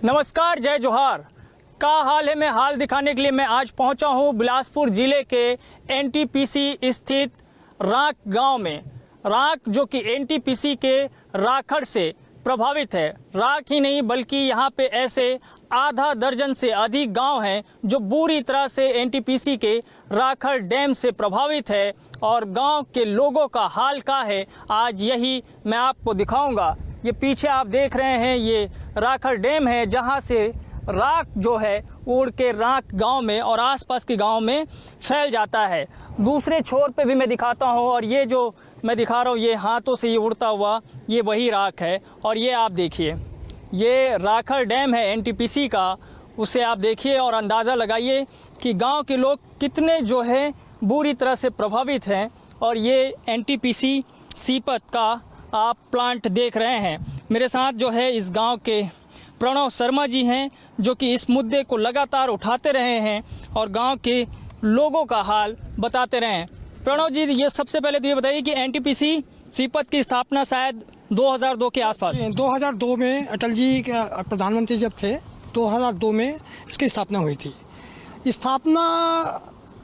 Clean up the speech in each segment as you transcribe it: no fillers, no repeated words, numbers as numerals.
नमस्कार, जय जोहार। का हाल है मैं हाल दिखाने के लिए मैं आज पहुंचा हूं बिलासपुर ज़िले के एनटीपीसी स्थित राख गांव में। राख जो कि एनटीपीसी के राखड़ से प्रभावित है। राख ही नहीं बल्कि यहां पे ऐसे आधा दर्जन से अधिक गांव हैं जो बुरी तरह से एनटीपीसी के राखड़ डैम से प्रभावित है और गांव के लोगों का हाल क्या है आज यही मैं आपको दिखाऊंगा। ये पीछे आप देख रहे हैं ये राखड़ डैम है जहां से राख जो है उड़ के राख गांव में और आसपास के गांव में फैल जाता है। दूसरे छोर पे भी मैं दिखाता हूं और ये जो मैं दिखा रहा हूं ये हाथों से ये उड़ता हुआ ये वही राख है। और ये आप देखिए ये राखड़ डैम है एनटीपीसी का, उसे आप देखिए और अंदाज़ा लगाइए कि गांव के लोग कितने जो है बुरी तरह से प्रभावित हैं। और ये एनटीपीसी सीपत का आप प्लांट देख रहे हैं। मेरे साथ जो है इस गांव के प्रणव शर्मा जी हैं जो कि इस मुद्दे को लगातार उठाते रहे हैं और गांव के लोगों का हाल बताते रहे हैं। प्रणव जी, ये सबसे पहले तो ये बताइए कि एनटीपीसी सीपत की स्थापना शायद 2002 के आसपास 2002 में अटल जी प्रधानमंत्री जब थे 2002 में इसकी स्थापना हुई थी। स्थापना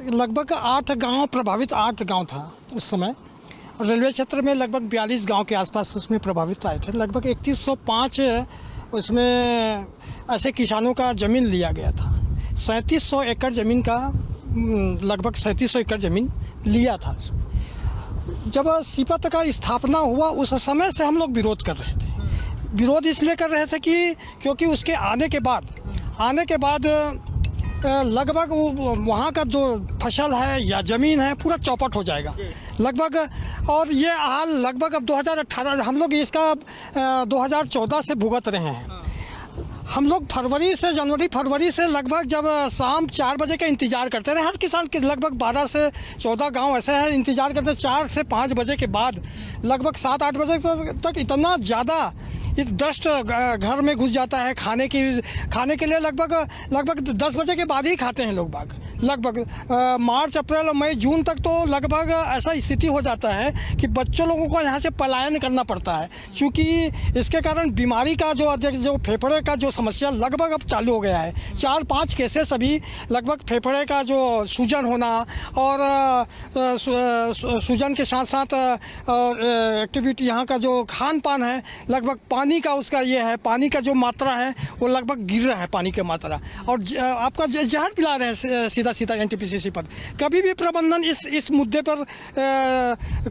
लगभग 8 गांव प्रभावित 8 गांव था उस समय। रेलवे क्षेत्र में लगभग 42 गांव के आसपास उसमें प्रभावित आए थे। लगभग 3105 उसमें ऐसे किसानों का ज़मीन लिया गया था। 3700 एकड़ ज़मीन का लगभग 3700 एकड़ ज़मीन लिया था उसमें। जब सीपत का स्थापना हुआ उस समय से हम लोग विरोध कर रहे थे। विरोध इसलिए कर रहे थे कि क्योंकि उसके आने के बाद लगभग वहाँ का जो फसल है या ज़मीन है पूरा चौपट हो जाएगा लगभग। और ये हाल लगभग अब 2018 हम लोग इसका 2014 से भुगत रहे हैं। हम लोग जनवरी फरवरी से लगभग जब शाम 4 बजे का इंतज़ार करते रहे। हर किसान के लगभग 12 से 14 गांव ऐसे हैं इंतज़ार करते 4 से 5 बजे के बाद लगभग 7-8 बजे तक इतना ज़्यादा डस्ट घर में घुस जाता है। खाने के लिए लगभग 10 बजे के बाद ही खाते हैं लोग बाग। लगभग मार्च अप्रैल और मई जून तक तो लगभग ऐसा स्थिति हो जाता है कि बच्चों लोगों को यहाँ से पलायन करना पड़ता है। क्योंकि इसके कारण बीमारी का जो फेफड़े का जो समस्या लगभग अब चालू हो गया है। 4-5 केसेस अभी लगभग फेफड़े का जो सूजन होना और सूजन के साथ साथ और एक्टिविटी यहाँ का जो खान पान है लगभग पानी का उसका ये है, पानी का जो मात्रा है वो लगभग गिर रहा है पानी की मात्रा। और आपका जहर पिला रहे हैं सीधा एनटीपीसी पर। कभी भी प्रबंधन इस मुद्दे पर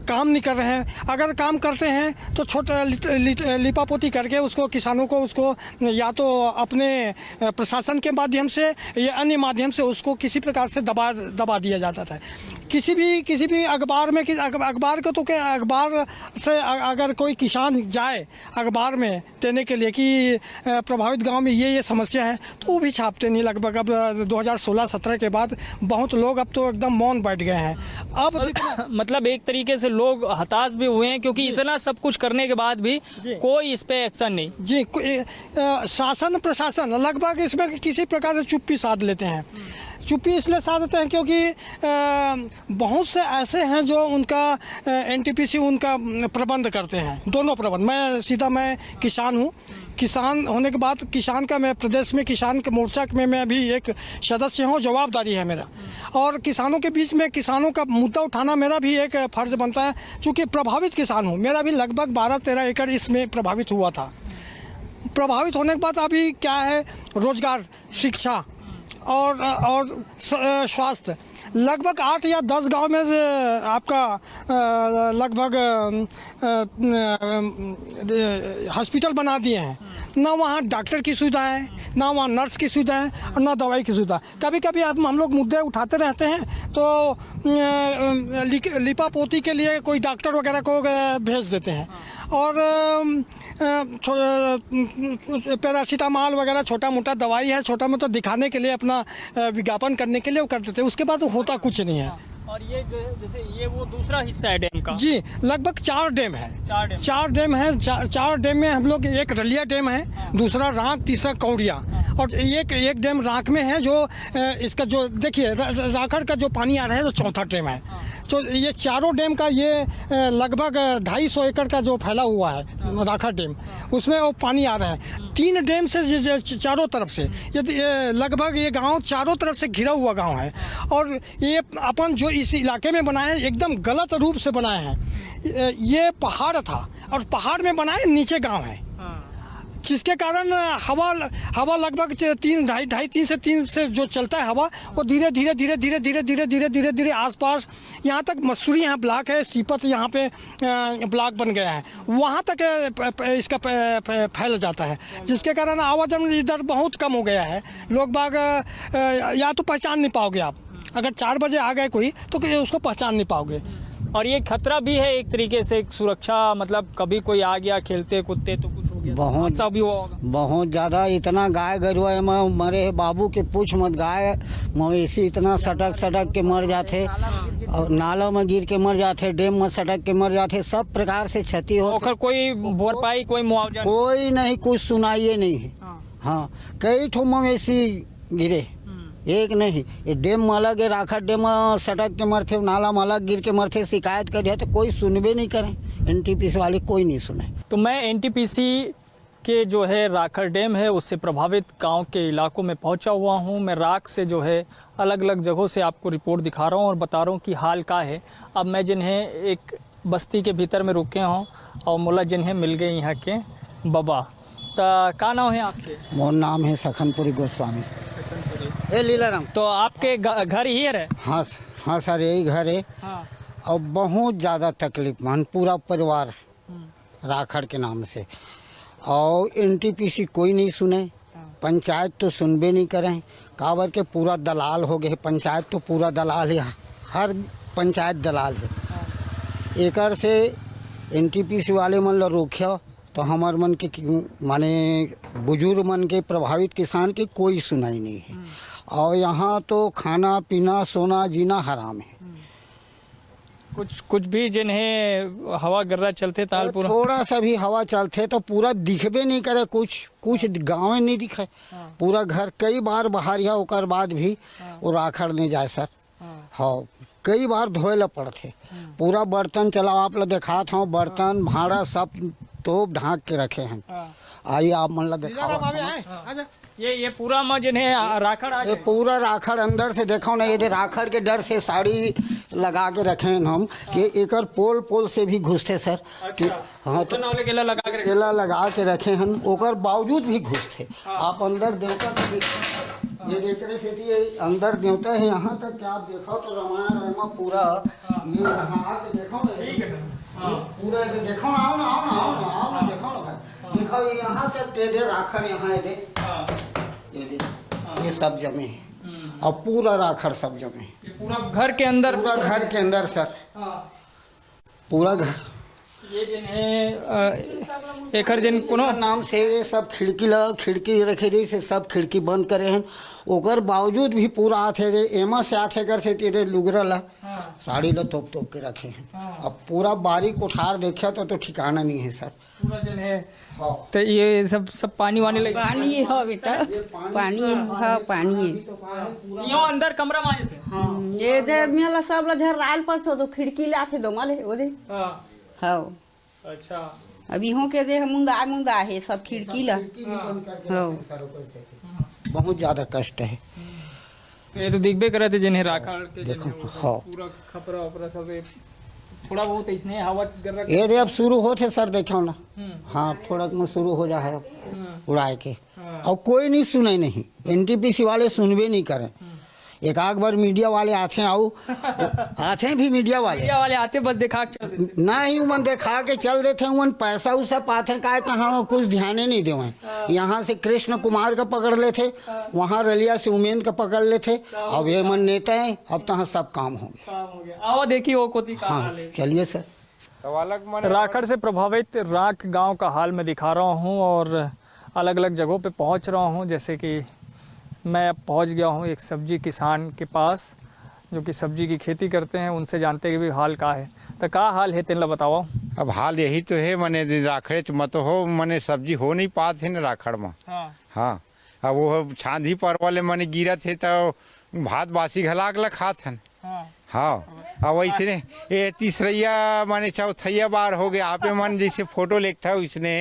काम नहीं कर रहे हैं। अगर काम करते हैं तो छोटा लिपापोती करके उसको किसानों को उसको या तो अपने प्रशासन के माध्यम से या अन्य माध्यम से उसको किसी प्रकार से दबा दिया जाता था। किसी भी अखबार में अखबार को तो क्या अखबार से अगर कोई किसान जाए अखबार में देने के लिए कि प्रभावित गांव में ये समस्या है तो वो भी छापते नहीं। लगभग अब 2016-17 के बाद बहुत लोग अब तो एकदम मौन बैठ गए हैं। अब मतलब एक तरीके से लोग हताश भी हुए हैं क्योंकि इतना सब कुछ करने के बाद भी कोई इस पे एक्शन नहीं। जी, शासन प्रशासन लगभग इसमें किसी प्रकार से चुप्पी साध लेते हैं। चुप्पी इसलिए साधते हैं क्योंकि बहुत से ऐसे हैं जो उनका एनटीपीसी उनका प्रबंध करते हैं। दोनों प्रबंध मैं किसान हूँ। किसान होने के बाद किसान का मैं प्रदेश में किसान के मोर्चा में मैं भी एक सदस्य हूँ। जवाबदारी है मेरा और किसानों के बीच में किसानों का मुद्दा उठाना मेरा भी एक फ़र्ज़ बनता है। चूँकि प्रभावित किसान हूँ, मेरा भी लगभग 12-13 एकड़ इसमें प्रभावित हुआ था। प्रभावित होने के बाद अभी क्या है, रोज़गार, शिक्षा और स्वास्थ्य लगभग 8 या 10 गांव में से आपका लगभग हॉस्पिटल बना दिए हैं। ना वहाँ डॉक्टर की सुविधा है, ना वहाँ नर्स की सुविधा है और ना दवाई की सुविधा। कभी कभी हम लोग मुद्दे उठाते रहते हैं तो लिपापोती के लिए कोई डॉक्टर वगैरह को भेज देते हैं और पैरासीटामॉल वगैरह छोटा मोटा दवाई है, छोटा मोटा दिखाने के लिए अपना विज्ञापन करने के लिए वो कर देते हैं। उसके बाद होता कुछ नहीं है। और ये जो है जैसे ये वो दूसरा हिस्सा है डैम का। जी, लगभग 4 डैम है। 4 डैम में हम लोग एक रलिया डैम है, दूसरा राख, तीसरा कौड़िया और एक डैम राख में है जो इसका जो देखिए राखड़ का जो पानी आ रहा है तो चौथा डैम है। जो ये चारों डैम का ये लगभग 250 एकड़ का जो फैला हुआ है राखा डैम, उसमें वो पानी आ रहा है 3 डैम से चारों तरफ से। ये लगभग ये गांव चारों तरफ से घिरा हुआ गांव है। और ये अपन जो इस इलाके में बनाए हैं एकदम गलत रूप से बनाए हैं। ये पहाड़ था और पहाड़ में बनाए नीचे गांव है, जिसके कारण हवा लगभग 3 से जो चलता है हवा, वो धीरे धीरे आसपास यहाँ तक मसूरी यहाँ ब्लॉक है, सीपत यहाँ पे ब्लॉक बन गया है, वहाँ तक इसका फैल जाता है, जिसके कारण आवाजाही इधर बहुत कम हो गया है। लोग बाग या तो पहचान नहीं पाओगे आप, अगर 4 बजे आ गए कोई तो उसको पहचान नहीं पाओगे। और ये खतरा भी है एक तरीके से, सुरक्षा, मतलब कभी कोई आ गया खेलते कूदते तो कुछ हो गया, बहुत सा भी हुआ होगा। बहुत ज़्यादा, इतना गाय गरुआ में मरे है बाबू के पूछ मत। गाय मवेशी इतना सटक के मर जाते, और नालों में गिर के मर जाते, डैम में सटक के मर जाते, सब प्रकार से क्षति हो। कोई भरपाई, कोई मुआवजा कोई नहीं, कुछ सुनाइए नहीं है। हाँ, कई ठो मवेशी गिरे, एक नहीं। ये डैम में अलग है, राखा डैम सटक के मरते, नाला में अलग गिर के मरते, शिकायत करिए तो कोई सुनबे नहीं करें, एनटीपीसी वाले कोई नहीं सुने। तो मैं एनटीपीसी के जो है राखड़ डैम है उससे प्रभावित गांव के इलाकों में पहुंचा हुआ हूं। मैं राख से जो है अलग अलग जगहों से आपको रिपोर्ट दिखा रहा हूं और बता रहा हूं कि हाल का है। अब मैं जिन्हें एक बस्ती के भीतर में रुके हों और मुला जिन्हें मिल गए यहाँ के बाबा, तो का नाम है आपके? मोर नाम है सखनपुरी गोस्वामी। ए लीलाराम, तो आपके घर ही है? हाँ सर, यही घर है। हाँ। और बहुत ज़्यादा तकलीफ मान पूरा परिवार राखड़ के नाम से, और एनटीपीसी कोई नहीं सुने, पंचायत तो सुनबे नहीं करें, काबर के पूरा दलाल हो गए। पंचायत तो पूरा दलाल है, हर पंचायत दलाल है। एकर से एनटीपीसी वाले मन ला रोकिया तो हमार मन के माने बुजुर्ग मन के, प्रभावित किसान के कोई सुनाई नहीं है। और यहाँ तो खाना पीना सोना जीना हराम है। कुछ भी जिन्हें हवा गर्रा चलते ताल पूरा, थोड़ा सा भी हवा चलते तो पूरा दिखबे नहीं करे, कुछ गाँव नहीं दिखे। पूरा घर कई बार बाहर या ओकर बाद भी वो राखड़ नहीं जाए सर। हाँ, कई बार धोए ला पड़ते। पूरा बर्तन चलाओ, आप लोग देखा था, बर्तन भाड़ा सब तोप ढांक के रखे हैं। आइए आप मन ला देखा, ये पूरा में जिन्हें राखड़ आ ये पूरा राखड़ अंदर से देखो ना, ये राखड़ के डर से साड़ी लगा के रखे हैं हम कि एकर पोल से भी घुसते सर। कि हाँ, तो केला लगा के रखे हैं, ओकर बावजूद भी घुसते। आप अंदर देवता का ये देख रहे थे, ये अंदर देवता है यहाँ तक क्या आप देखो तो रामायण पूरा ये यहाँ आके देखो ना, पूरा देखो ना, आओ ना देखो ना भाई, देखो यहाँ तक दे राखड़, यहाँ ये सब जमे है। और पूरा राखड़ सब जमे है, पूरा घर के अंदर, पूरा घर के अंदर सर, पूरा घर। ये जिन्हें एकर जिन कोनो नाम से ये सब खिड़की रखे रही से सब खिड़की बंद करे हैं, ओकर बावजूद भी पूरा आते थे एमा से आते कर से तेरे लुगरा ला साड़ी ला तोप के रखे हैं। अब पूरा बारीक उठार देखा तो ठिकाना नहीं है सर। पूरा जिन्हें तो ये सब पानी वानी लगे, पानी है बेटा, पानी है, पानी है। यहाँ अंदर कमरा में आए थे। ये जे मेला सब ला झर राल पर तो खिड़की ला थे दो माले ओदे। हाँ, अच्छा। अभी हो के दे मुंगा है सब खिड़की ला। बहुत ज्यादा कष्ट है। ये तो दिखबे करे थे जिन्हें राखड़ के देखो, जिन्हें हाँ। पूरा खपरा उपरा सब थोड़ा बहुत इसने हवा गर्रा ये दे अब शुरू होते सर, देखो ना। हाँ, थोड़ा में शुरू हो जाए अब उड़ाए के। और कोई नहीं सुने, नहीं एनटीपीसी वाले सुनबे नहीं करें। एक आग बार मीडिया वाले आते भी मीडिया वाले आते बस दिखा के चल देते। ना ही उमन देखा के चल देते, उमन पैसा उसा पाते का कहाँ कुछ ध्यान नहीं देवे। यहाँ से कृष्ण कुमार का पकड़ लेते, वहाँ रलिया से उमेंद्र का पकड़ लेते। अब ये मन नेता है, अब तहाँ सब काम हो गया। आओ देखिए वो कोती का हाँ, हाल है। चलिए सर। राखड़ से प्रभावित राख गांव का हाल मैं दिखा रहा हूं और अलग अलग जगहों पे पहुंच रहा हूं। जैसे कि मैं अब पहुंच गया हूं एक सब्जी किसान के पास जो कि सब्जी की खेती करते हैं, उनसे जानते हैं कि भी हाल का है। तो का हाल है तेला बताओ। अब हाल यही तो है, मने राखड़े मत हो, मने सब्जी हो नहीं पाते न राखड़ में। हाँ, अब वो छांधी पर वाले मने गिरत है तो भात बासी घलाक ला खात हन। हाँ अब वैसे ये तीसरैया माने चौथैया बार हो गया आप मन जैसे फोटो लेखता उसने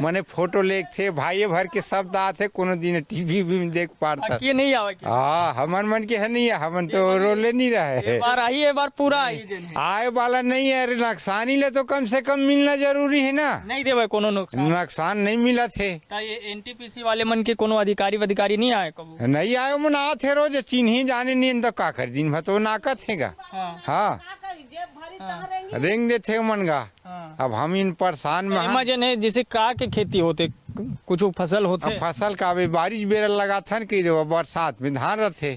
माने फोटो लेखते भाई भर के सब दात है कोनो दिन टीवी भी में देख पाता ये नहीं आवा क्या हाँ हमन मन के है नहीं है हमन तो रोले नहीं रहे बार आई है बार पूरा आई जन आए वाला नहीं है अरे नुकसानी ले तो कम से कम मिलना जरूरी है ना नहीं देवे कोनो नुकसान नुकसान नहीं मिला थे ता ये एनटीपीसी वाले मन के कोनो अधिकारी नहीं आए कबू नहीं आयो मन आते थे रोज चिन्ह जाने नहीं तो का कर दिन भर तो नाका थेगा हाँ रेंग देते मन गा अब हम इन परेशान में एमा जन है जैसे का के खेती होते कुछ फसल होते अब फसल का अभी बारिश बेरल लगा था कि जो बरसात में धान रथे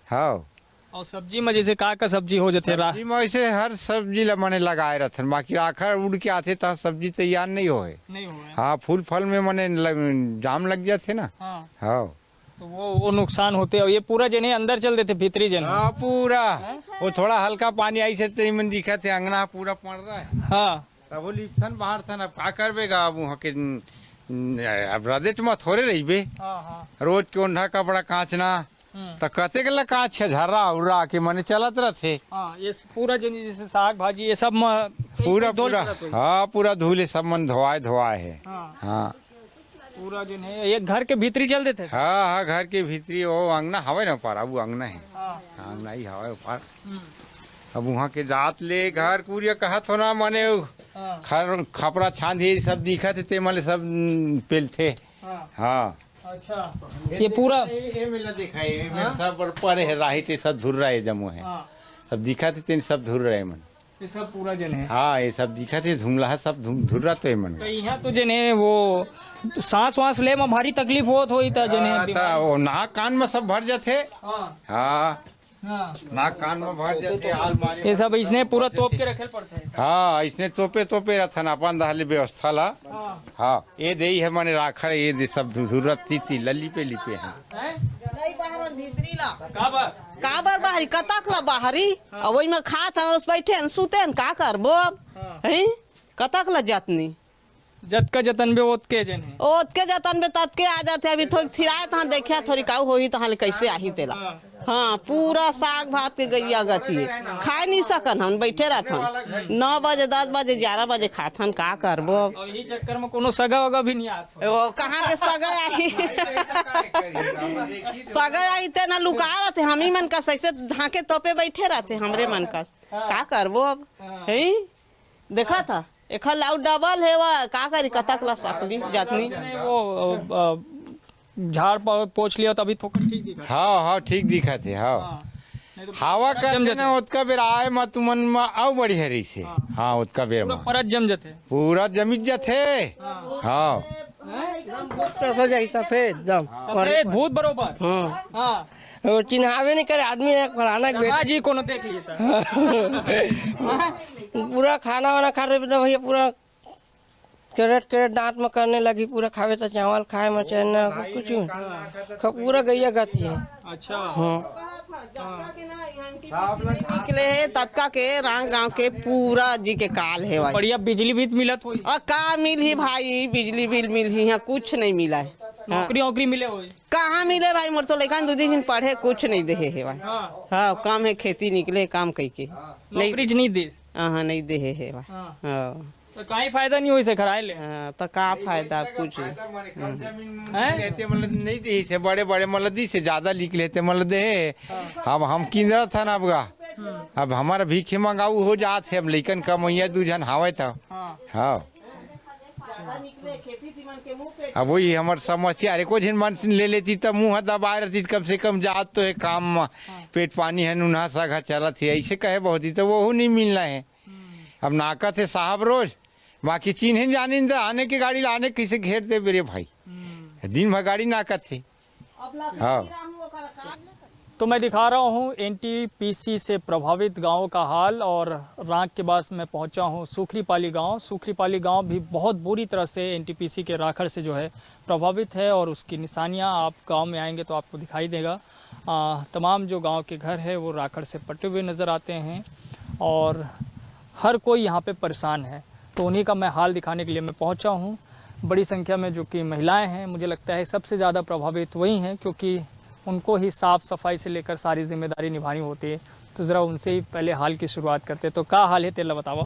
हाँ और सब्जी में जैसे का सब्जी हो जाते सब्जी में वैसे हर सब्जी ला मने लगाए रहथन बाकी राखर उड़ के आते तो सब्जी तैयार नहीं होए नहीं हुआ हाँ फूल फल में मने जाम लग जाते ना हाँ तो वो नुकसान होते और ये पूरा जने अंदर चल देते भीतरी जने हाँ पूरा वो थोड़ा हल्का पानी आई से तो मन दिखा थे अंगना पूरा पड़ रहा है हाँ तब वो लिपथन बाहर थन अब का करबेगा अब वहाँ के अब रदेच में थोड़े रही बे रोज के ओंढा कपड़ा कांचना तो कते गला कांच है झर्रा उड़ा के मने चलत रहते ये पूरा जने जैसे साग भाजी ये सब में पूरा पूरा हाँ पूरा धूले सब मन धोआए है हाँ पूरा जन है ये घर के भीतरी चल देते हाँ हाँ घर के भीतरी वो अंगना हवे ना पारा वो अंगना है अंगना ही हवे ऊपर अब वहाँ के जात ले घर पूरी कहत हो ना मने खपरा छांदी सब दिखा थे मले सब पेलते हाँ अच्छा ये पूरा ये मिला देखा ये सब परे है राही ते सब धुर रहे जमो है सब दिखा थे सब धुर रहे मन ये सब पूरा जन है हाँ ये सब दिखा थे धुमला सब धुर रहा तो मन तो यहाँ तो जन है वो सांस वास ले में भारी तकलीफ होत होई था जन है वो नाक कान में सब भर जाते हाँ नाक कान में भर जाते हाल मारे ये सब इसने पूरा तोप के रखे पड़ते है हाँ इसने तोपे रथन अपन दहले व्यवस्था ला हाँ ये दे है माने राखड़ ये दे सब जरूरत थी लली पे लिपे हैं नहीं बाहर भीतरी ला काबर काबर बाहरी कतक ला बाहरी और वही में खात है उस बैठे न सुते न का करबो हैं कतक ला जतनी जत का जतन बे ओत के जन है ओत के जतन बे तत के आ जाते अभी थोड़ी थिराए तहां देखिया थोड़ी काऊ होई तहां कैसे आही तेला हाँ पूरा साग भात के गैया गति खाए नहीं सकन हम बैठे रहथन 9 बजे 10 बजे 11 बजे खाथन का करबो और यही चक्कर में कोनो सगा वगा भी नहीं आत वो कहाँ के सगा आई सगा आई ते ना लुका रहते हम ही मन का सैसे ढाके तोपे बैठे रहते हमरे मन का करबो अब है देखा था एक लाउ डबल है वा का करी कतक ला सकली जातनी वो झाड़ पोछ लिया तभी थोड़ा ठीक दिखा हाँ हाँ ठीक दिखा थे हाँ हवा कर ना उसका बेर आए मत तुमन में आओ बड़ी हरी से हाँ उसका बेर में परत जम जाते पूरा जमीन जाते हाँ सफेद दम सफेद भूत बरोबर हाँ वो चिन्हावे नहीं करे आदमी ने फलाना के हाँ जी कोनो देख लिया पूरा खाना वाना खा रहे तो भैया पूरा कैरेट दांत में करने लगी पूरा खावे तो चावल खाए में चैन कुछ पूरा गैया गति है अच्छा निकले है तत्का के रांग गांव के पूरा जी के काल है भाई बढ़िया बिजली भी मिलत हुई और का मिल ही भाई बिजली बिल मिल ही यहाँ कुछ नहीं मिला है नौकरी वोकरी मिले हुई कहाँ मिले भाई मोर तो लेकिन 2 दिन पढ़े कुछ नहीं दे है भाई हाँ काम है खेती निकले काम कई के नौकरी नहीं दे हाँ नहीं दे है भाई हाँ तो कहीं फायदा नहीं हुई से खराए ले तो का फायदा कुछ मतलब नहीं दी से बड़े बड़े मतलब दी से ज्यादा लिख लेते मतलब दे अब हम किंदरा था ना अब हमारा भीखे मंगाऊ हो जात है अब लेकिन कमैया 2 जन हावे था हाँ अब वही हमार समस्या अरे को झन मन ले लेती तब मुँह दबाए रहती कम से कम जात तो है काम पेट पानी है नुना सागा चला थी ऐसे कहे बहुत ही तो वो नहीं मिलना है अब नाका थे साहब रोज बाकी चिन्ह जाने आने की गाड़ी लाने कैसे घेरते मेरे भाई दिन भर गाड़ी नाका थे हाँ तो मैं दिखा रहा हूँ एनटीपीसी से प्रभावित गांव का हाल और राख के पास मैं पहुँचा हूँ सुखरीपाली गांव भी बहुत बुरी तरह से एनटीपीसी के राखड़ से जो है प्रभावित है और उसकी निशानियाँ आप गांव में आएंगे तो आपको दिखाई देगा। तमाम जो गांव के घर है वो राखड़ से पटे हुए नज़र आते हैं और हर कोई यहाँ पे परेशान है। तो उन्हीं का मैं हाल दिखाने के लिए मैं पहुँचा हूँ। बड़ी संख्या में जो कि महिलाएँ हैं, मुझे लगता है सबसे ज़्यादा प्रभावित वही हैं क्योंकि उनको ही साफ़ सफाई से लेकर सारी जिम्मेदारी निभानी होती है। तो ज़रा उनसे ही पहले हाल की शुरुआत करते। तो का हाल है तेला बतावा?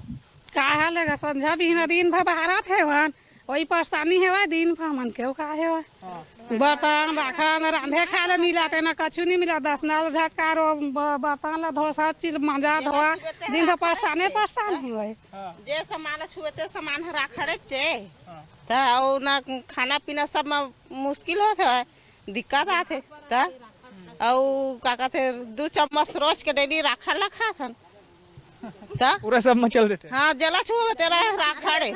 का हाल है संझा भी दिन भर बहारत है वन वही परेशानी है वह दिन भर मन के का है बर्तन राखन रांधे खाए ला मिलाते ना कछु नहीं मिला 10 नाल झटकार बर्तन ला धो सब चीज मजा धोआ दिन भर परेशान है वही जे सामान छुएते सामान राखड़े चे तो ना खाना पीना सब में मुश्किल होता है दिक्कत आते ता और का कहते 2 चम्मच रोज के डेली राखड़ ला खाथन ता पूरा सब में चल देते। हाँ जला छुए तेरा राखड़े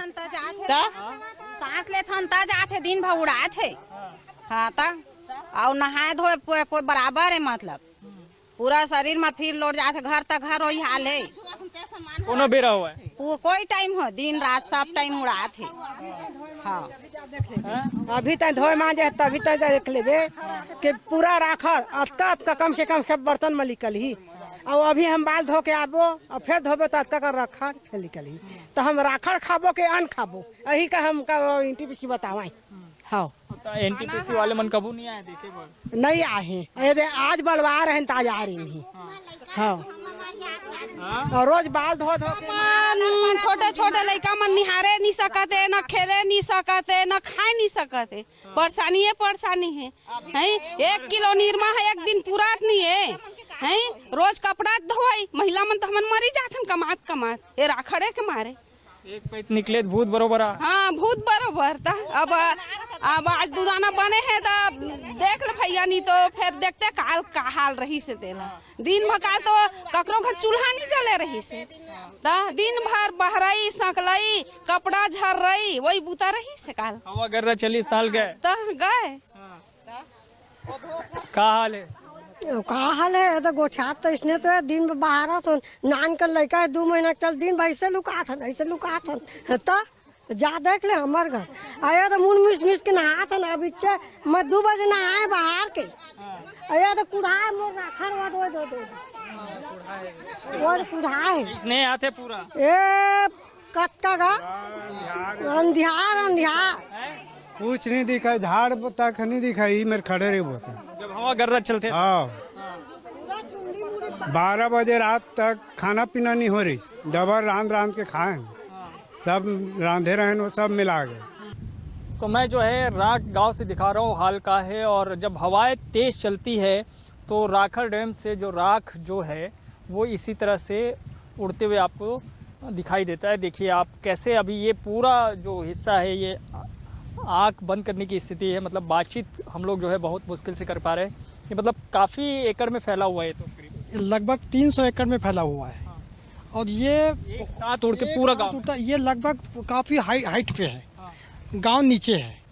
ता सांस ले थन ता जाते दिन भर उड़ात है। हाँ ता और नहाए धोए कोई बराबर है मतलब पूरा शरीर में फिर लौट जाते घर तक घर वही हाल है। कोनो बेरा हुआ है वो कोई टाइम हो दिन रात सब टाइम उड़ात है। हाँ अभी तक धोए मांजे तभी तक देख लेबे कि पूरा राखड़ अतका कम से कम सब बर्तन में निकल ही और अभी हम बाल धो के आबो और फिर धोबे तो अतका कर राखड़ फिर निकल ही तो हम राखड़ खाबो के अन्न खाबो यही का हम का NTPC बतावाई। हाँ NTPC वाले मन कबू नहीं आए देखे बोल नहीं आए अरे आज बलवा रहे हैं ताज आ रही नहीं। हाँ और रोज बाल धो धो के छोटे छोटे लड़का मन निहारे नहीं सकते न खेले नहीं सकते न खाए नहीं सकते परेशानी है हैं 1 किलो निरमा है एक दिन पूरा नहीं है रोज कपड़ा धोई महिला मन तो हमन मरी जाथन कमात ये राखड़े के मारे एक पैत निकले भूत बरोबर। हाँ भूत बरोबर था। अब आज दुदाना बने हैं तो देख ले भैया नहीं तो फिर देखते काल का हाल रही से तेला दिन भर तो ककरो घर चूल्हा नहीं जले रही से दिन भर बहरई सकलई कपड़ा झर रही वही बूता रही से काल हवा गर्रा चली साल गए तो गए। का हाल है? का हाल है तो गोछात तो इसने तो दिन में बाहर तो नान कर लड़का है 2 महीना चल दिन भाई ऐसे लुका था तो जा देख ले हमार घर आया तो मुन मिस के नहा था ना बिच्चे मैं 2 बजे नहाए बाहर के आया तो कुढ़ाए मोर राखड़ दो और कुढ़ाए इसने आते पूरा ए कत्का गा अंधियार कुछ नहीं दिखाई झाड़ तक नहीं दिखाई मेरे खड़े रहे बोलते जब हवा गर्रा चलते। हाँ 12 बजे रात तक खाना पीना नहीं हो रही डबर रांध के खाए सब रांधे रहे वो सब मिला गए। तो मैं जो है राख गांव से दिखा रहा हूँ हाल का है और जब हवाएं तेज़ चलती है तो राखड़ डैम से जो राख जो है वो इसी तरह से उड़ते हुए आपको दिखाई देता है। देखिए आप कैसे अभी ये पूरा जो हिस्सा है ये आँख बंद करने की स्थिति है मतलब बातचीत हम लोग जो है बहुत मुश्किल से कर पा रहे हैं। ये मतलब काफ़ी एकड़ में फैला हुआ है तो लगभग 300 एकड़ में फैला हुआ है और ये एक साथ उड़ के पूरा गाँव ये लगभग काफ़ी हाइट पे है। गांव नीचे है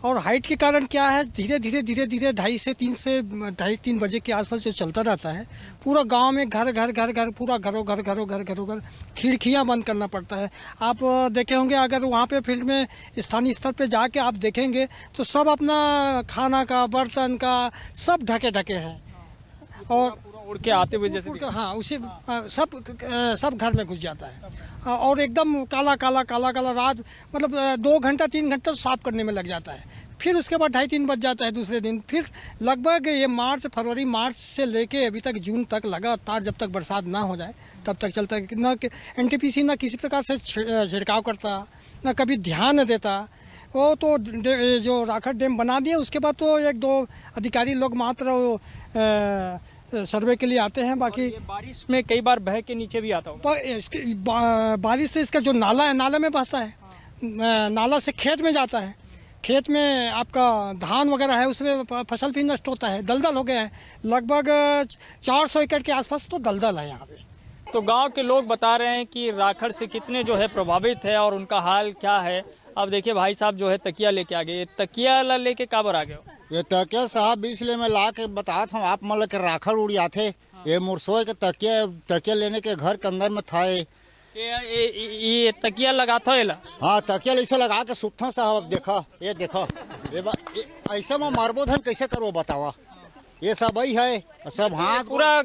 और हाइट के कारण क्या है धीरे धीरे 2:30 बजे के आसपास जो चलता रहता है पूरा गांव में घर पूरा घरों खिड़कियां बंद करना पड़ता है। आप देखे होंगे अगर वहाँ पे फील्ड में स्थानीय स्तर पे जाके आप देखेंगे तो सब अपना खाना का बर्तन का सब ढके हैं और उड़ के आते हुए जैसे हाँ उसे सब घर में घुस जाता है और एकदम काला रात मतलब 2 घंटा 3 घंटा साफ करने में लग जाता है। फिर उसके बाद 2:30-3 बज जाता है दूसरे दिन। फिर लगभग ये मार्च से लेके अभी तक जून तक लगातार जब तक बरसात ना हो जाए तब तक चलता है। न NTPC ना किसी प्रकार से छिड़काव करता ना कभी ध्यान देता। वो तो जो राखड़ डैम बना दिया उसके बाद तो 1-2 अधिकारी लोग मात्र सर्वे के लिए आते हैं। बाकी बारिश में कई बार बह के नीचे भी आता पर बारिश से इसका जो नाला है नाले में बसता है, नाला से खेत में जाता है, खेत में आपका धान वगैरह है उसमें फसल भी नष्ट होता है, दलदल हो गया है। लगभग 400 एकड़ के आसपास तो दलदल है यहाँ पे। तो गांव के लोग बता रहे हैं कि राखड़ से कितने जो है प्रभावित है और उनका हाल क्या है। अब देखिए भाई साहब जो है तकिया लेके आ गए। तकिया लेके काबर आ गए? ये तकिया साहब बीच में ला के बताता हूँ आप मतलब के राखड़ उड़िया थे। ये मुरसोए के तकिया लेने के घर के अंदर में था। ये तकिया लगाता है? हाँ तकिया ऐसे लगा के सुखता साहब। देखो ये देखो ऐसे में मारबो धन कैसे करो बतावा। ये सब ही है सब। हाँ पूरा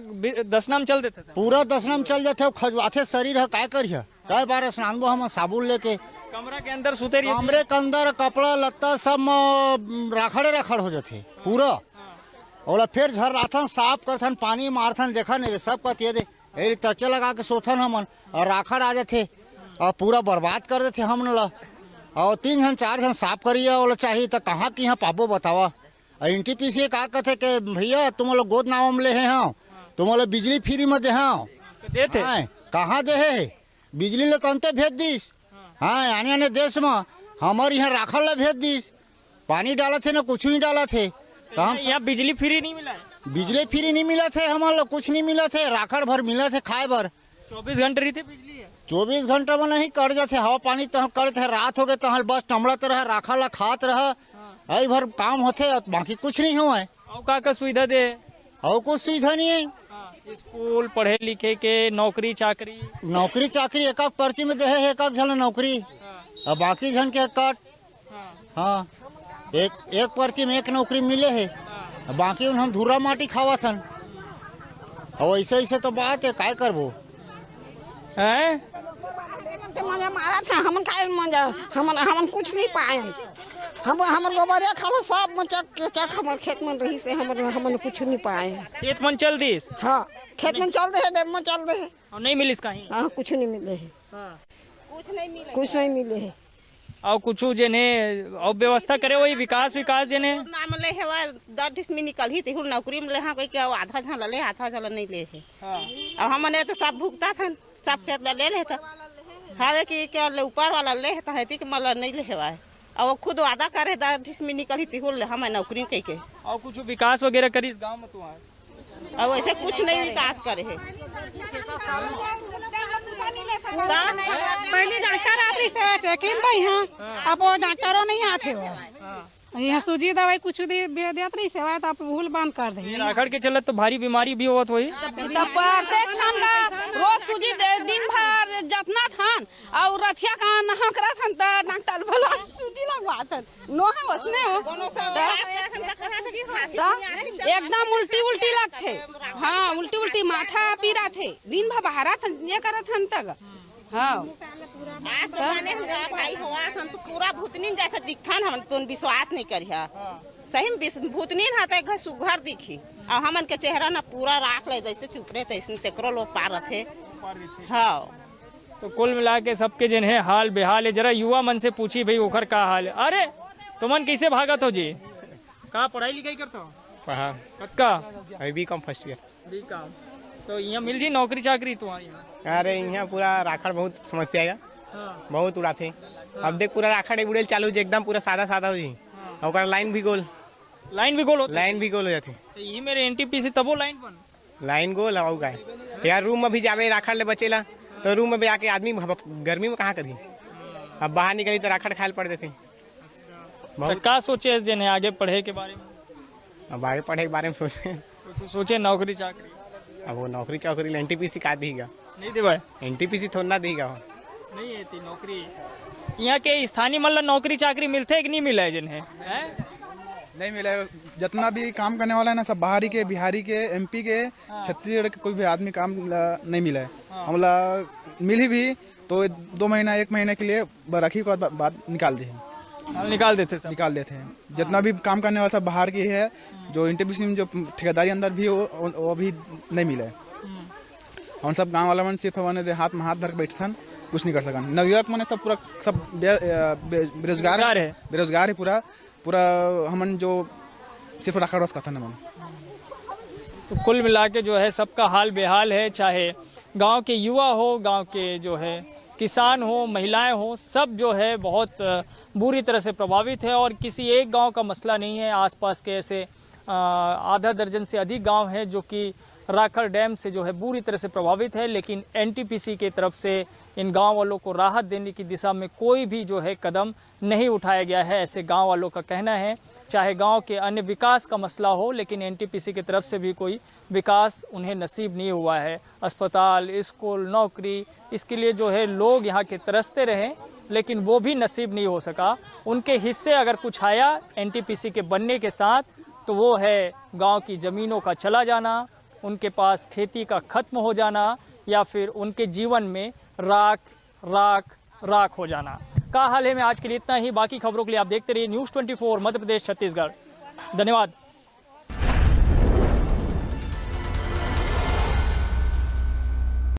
दसनाम चल देते पूरा दसनाम चल जाते खजवाते शरीर है काय करिए कई बार स्नान हम साबुन लेके कमरा के अंदर सुते रहिए। कमरे के अंदर कपड़ा लत्ता सब राखड़ हो जाते पूरा। और फिर झर राथन साफ करथन पानी मारथन देखा नहीं सब कहते दे यही तकिया लगा के सोथन हमन और राखड़ आ जाते और पूरा बर्बाद कर देते हमन ला। और 3 जन 4 जन साफ करिए वाला चाहिए तो कहाँ की यहाँ पाबो बतावा। NTPC का कहते कि भैया तुम लोग गोद नाव में ले हैं हाँ, तुम लोग बिजली फ्री में दे हाँ देते कहाँ दे है बिजली ले तंते भेज दीस। हाँ आने आने देश में हमारे यहाँ राखड़ ला भेज दीस। पानी डाला थे ना कुछ नहीं डाला थे तो हम यहाँ बिजली फ्री नहीं मिला है। बिजली फ्री नहीं मिला थे हमारे लोग कुछ नहीं मिला थे राखड़ भर मिला थे खाए भर। 24 घंटे रही थे बिजली है। 24 घंटा में नहीं कर जाते हवा पानी तो करते है रात हो गए तो बस टमड़त रहे राखड़ ला खात रहा यही भर काम होते बाकी कुछ नहीं हुआ है। और का सुविधा दे और कुछ सुविधा नहीं है। स्कूल पढ़े लिखे के नौकरी चाकरी एक पर्ची में दे है एक झन नौकरी और बाकी झन के कट। हाँ एक पर्ची में एक नौकरी मिले है बाकी हम धूरा माटी खावा थन और ऐसे तो बात है काय करबो हैं। मजा मारा था हमन खाए मजा हमन कुछ नहीं पाए हम गोबरिया खालो सब चक हमर खेत में रही से हमन कुछ नहीं पाए। खेत मन चल दिस। हाँ खेत में चल रहे डैम में चल रहे और नहीं मिलिस कहीं। हाँ कुछ नहीं मिले है। कुछ नहीं मिले है और कुछ जने और व्यवस्था करे वही विकास जने नाम ले है 10 में निकल ही तिहुर नौकरी में ले हाँ कोई क्या आधा झन ले आधा झन नहीं ले है। अब हमने तो सब भुगता था सब खेत ले लेता हावे कि क्या ले ऊपर वाला ले है कि मतलब नहीं ले है और वो खुद वादा करे 10 में निकल ही तिहुर ले हमें नौकरी कह के। और कुछ विकास वगैरह करी इस गांव में तुम्हारे। अब वैसे कुछ नहीं विकास करे है। पहले डॉक्टर आते से चेकिन भाई हाँ अब वो डॉक्टरों नहीं आते हो यहाँ सूजी दवाई कुछ देते रही सेवा तो आप भूल बांध कर दे। राखड़ के चलत तो भारी बीमारी भी होत होई। रोज सूजी दिन भर जतना थान और रथिया का नहा करा थान तो डॉक्टर बोलो सूजी लगवा थान नो है वसने हो एकदम उल्टी लगते। हाँ उल्टी माथा पीरा थे दिन भर बहारा ये करा थान तक। हाँ भाई हुआ तो पूरा भूतनीन जैसा दिखा हम तुम विश्वास नहीं करिया सही में भूतनीन हाथ घर सुघर दिखी और हमन के चेहरा ना पूरा राख ले जैसे चुपरे तैसे तेकरो लोग पार थे। हाँ तो कुल मिला के सबके जन है हाल बेहाल है। जरा युवा मन से पूछी भाई ओखर का हाल है। अरे तुमन कैसे भागत हो जी कहाँ पढ़ाई लिखाई करते हो। पढ़ा कत्का अभी बीकॉम फर्स्ट ईयर। बीकॉम तो यहाँ मिल जी नौकरी चाकरी तुम्हारी। अरे यहाँ पूरा राखड़ बहुत समस्या है। बहुत उड़ाते अब देख पूरा राखड़ उड़ेल चालू जी एकदम पूरा सादा हो जी और लाइन भी गोल हो जाती ये मेरे NTPC तबो लाइन गोल हो गए यार रूम में भी जावे राखड़ ले बचेला तो रूम में भी आके आदमी गर्मी में कहाँ करी अब बाहर निकली तो राखड़ खाए पड़ देते। तो क्या सोचे जने आगे पढ़े के बारे में। अब आगे पढ़े के बारे में सोचे नौकरी चाकरी। अब वो नौकरी चाकरी NTPC का देगा नहीं दे भाई NTPC थोड़ा ना देगा नहीं है नौकरी। यहाँ के स्थानीय मतलब नौकरी चाकरी मिलते है कि नहीं मिला है जिन्हें नहीं मिला है। जितना भी काम करने वाला है ना सब बाहरी के बिहारी के MP के छत्तीसगढ़ के कोई भी आदमी काम नहीं मिला है। हमला मिली भी तो 2 महीना 1 महीने के लिए रखी के बाद निकाल निकाल देते हैं। जितना भी काम करने वाला सब बाहर की है जो NTPC में जो ठेकेदारी अंदर भी वो भी नहीं मिला है। हम सब गाँव वाला मन सिर्फ हाथ में हाथ धर के बैठे कुछ नहीं कर सका। नवयुवक मैंने सब पूरा सब बेरोजगार है पूरा हमन जो सिर्फ राखड़ रस का था न। तो कुल मिला के जो है सबका हाल बेहाल है। चाहे गांव के युवा हो गांव के जो है किसान हो महिलाएं हो सब जो है बहुत बुरी तरह से प्रभावित है। और किसी एक गांव का मसला नहीं है आसपास के ऐसे आधा दर्जन से अधिक गांव है जो कि राखड़ डैम से जो है बुरी तरह से प्रभावित है। लेकिन NTPC की तरफ से इन गांव वालों को राहत देने की दिशा में कोई भी जो है कदम नहीं उठाया गया है ऐसे गांव वालों का कहना है। चाहे गांव के अन्य विकास का मसला हो लेकिन NTPC की तरफ से भी कोई विकास उन्हें नसीब नहीं हुआ है। अस्पताल स्कूल नौकरी इसके लिए जो है लोग यहाँ के तरसते रहे लेकिन वो भी नसीब नहीं हो सका। उनके हिस्से अगर कुछ आया NTPC के बनने के साथ तो वो है गाँव की ज़मीनों का चला जाना, उनके पास खेती का खत्म हो जाना या फिर उनके जीवन में राख हो जाना। का हाल है में आज के लिए इतना ही। बाकी खबरों के लिए आप देखते रहिए News 24 मध्य प्रदेश छत्तीसगढ़। धन्यवाद।